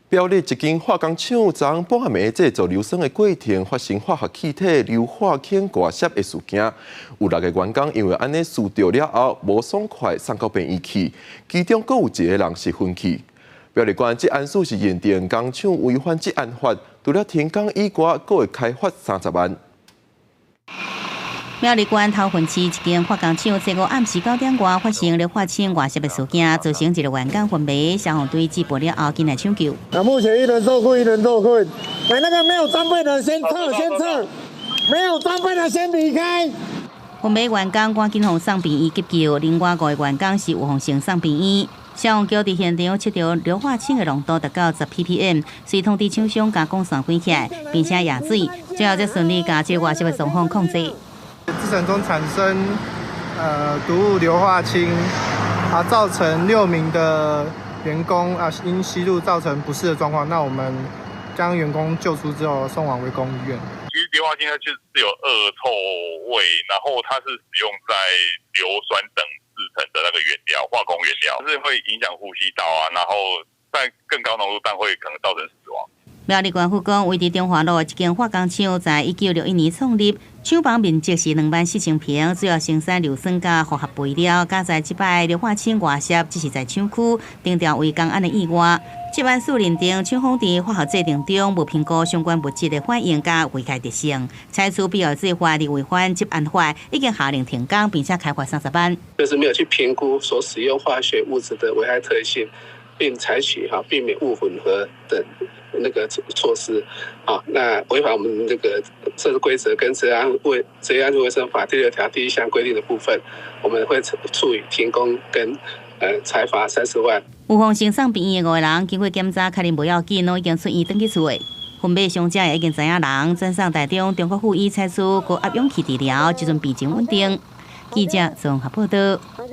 表列一间化工厂昨半暝制作硫酸的过程发生化学气体硫化氢外泄的事件，有6个员工因为安尼输掉了后无爽快送到病院去，其中阁有1个人是昏去。表列官这案事是认定工厂违反这案法，除了停工以外，阁会开罚30万。 苗栗县头份市一间化工厂，昨午暗时9点外发生硫化氢外泄的事件，造成1个员工昏迷，消防队接报了后进来抢救。目前1人受困，1人受困。那个没有装备的先撤，没有装备的先离开。昏迷员工赶紧送上病院急救，另外5个员工是有奉先送病院。消防局伫现场测到硫化氢的浓度达到10 ppm， 随通知厂商加工线关起来，并且压水，最后才顺利将这外泄的状况控制。 制成中产生毒物硫化氢，造成6名的员工因吸入造成不适的状况。那我们将员工救出之后送往围攻医院。其实硫化氢它就是有恶臭味，然后它是使用在硫酸等制成的那个原料，化工原料，就是会影响呼吸道然后在更高浓度但会可能造成死亡。 苗栗县府讲，位于中华路一间化工厂，在1961年创立，厂房面积是24000平，主要生产硫酸甲化学肥料。加在这摆硫化氢外泄，只是在厂区定调为公安的意外。这案事认定厂方伫化学制定中无评估相关物质的反应甲危害特性，采取必要做法嚟违反这案法，已经下令停工，并且开罚30万。就是没有去评估所使用化学物质的危害特性，并采取避免物混合等。 那个措施，那违反我们这个设置规则跟职业安卫生法第6条第1项规定的部分，我们会处以停工跟裁罚30万。有奉先送病院的5个人，经过检查确认无要紧，已经出院登记厝的。昏迷伤者也已经知影人，转送台中中国附医采取高压氧气治疗，即阵病情稳定。记者综合报道。